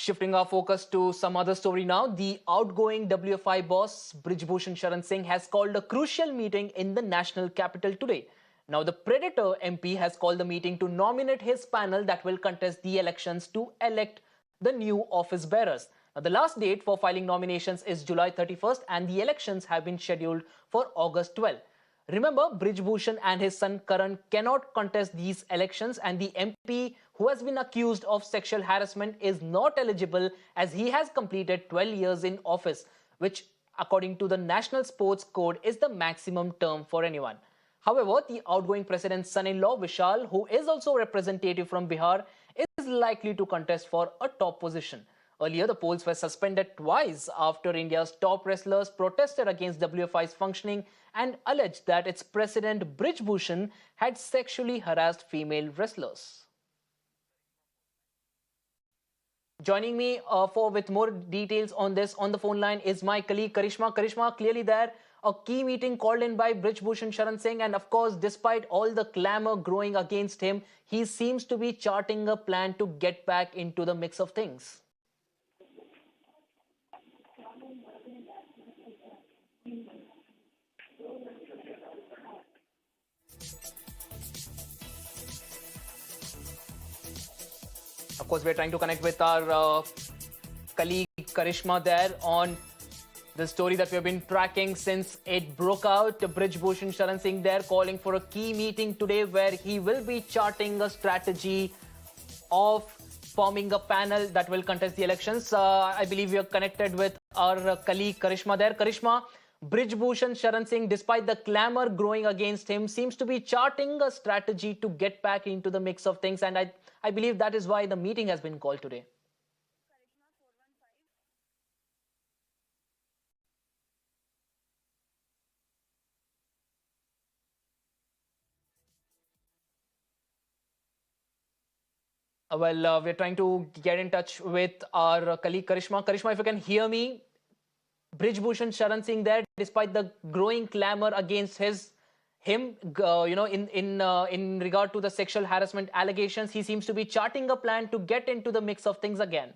Shifting our focus to some other story now, the outgoing WFI boss Brij Bhushan Sharan Singh has called a crucial meeting in the national capital today. Now, the Predator MP has called the meeting to nominate his panel that will contest the elections to elect the new office bearers. Now, the last date for filing nominations is July 31st and the elections have been scheduled for August 12th. Remember, Brij Bhushan and his son Karan cannot contest these elections, and the MP who has been accused of sexual harassment is not eligible as he has completed 12 years in office, which according to the National Sports Code is the maximum term for anyone. However, the outgoing president's son-in-law Vishal, who is also a representative from Bihar, is likely to contest for a top position. Earlier, the polls were suspended twice after India's top wrestlers protested against WFI's functioning and alleged that its president Brij Bhushan had sexually harassed female wrestlers. Joining me with more details on this on the phone line is my colleague Karishma. Karishma, clearly there a key meeting called in by Brij Bhushan Sharan Singh, and of course, despite all the clamour growing against him, he seems to be charting a plan to get back into the mix of things. Of course, we're trying to connect with our colleague Karishma there on the story that we've been tracking since it broke out. Brij Bhushan Sharan Singh there calling for a key meeting today where he will be charting a strategy of forming a panel that will contest the elections. I believe we are connected with our colleague Karishma there. Karishma, Brij Bhushan Sharan Singh, despite the clamour growing against him, seems to be charting a strategy to get back into the mix of things, and I believe that is why the meeting has been called today. We're trying to get in touch with our colleague Karishma. Karishma, if you can hear me, Brij Bhushan Sharan Singh there, despite the growing clamour against him, in regard to the sexual harassment allegations, he seems to be charting a plan to get into the mix of things again.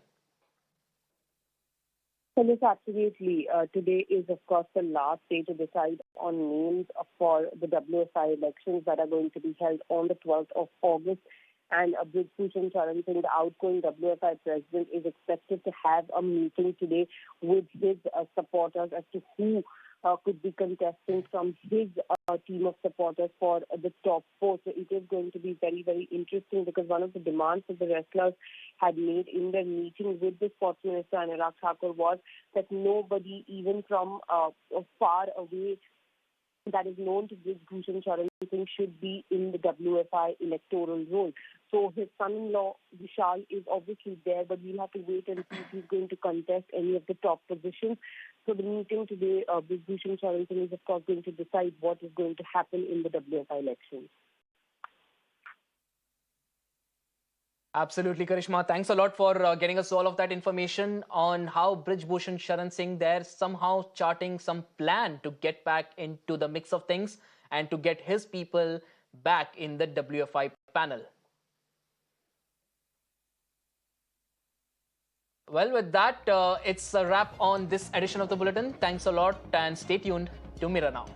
Well, yes, absolutely. Today is, of course, the last day to decide on names for the WFI elections that are going to be held on the 12th of August. And Brij Bhushan Sharan Singh, the outgoing WFI president, is expected to have a meeting today with his supporters as to who could be contesting from his team of supporters for the top four. So it is going to be very, very interesting because one of the demands that the wrestlers had made in their meeting with the sports minister Anurag Thakur was that nobody, even from far away, that is known to Brij Bhushan Sharan Singh should be in the WFI electoral role. So his son-in-law Vishal is obviously there, but we'll have to wait and see if he's going to contest any of the top positions. So the meeting today, Brij Bhushan Sharan Singh is of course going to decide what is going to happen in the WFI elections. Absolutely, Karishma. Thanks a lot for getting us all of that information on how Brij Bhushan Sharan Singh there somehow charting some plan to get back into the mix of things and to get his people back in the WFI panel. Well, with that, it's a wrap on this edition of the Bulletin. Thanks a lot and stay tuned to Mirror Now.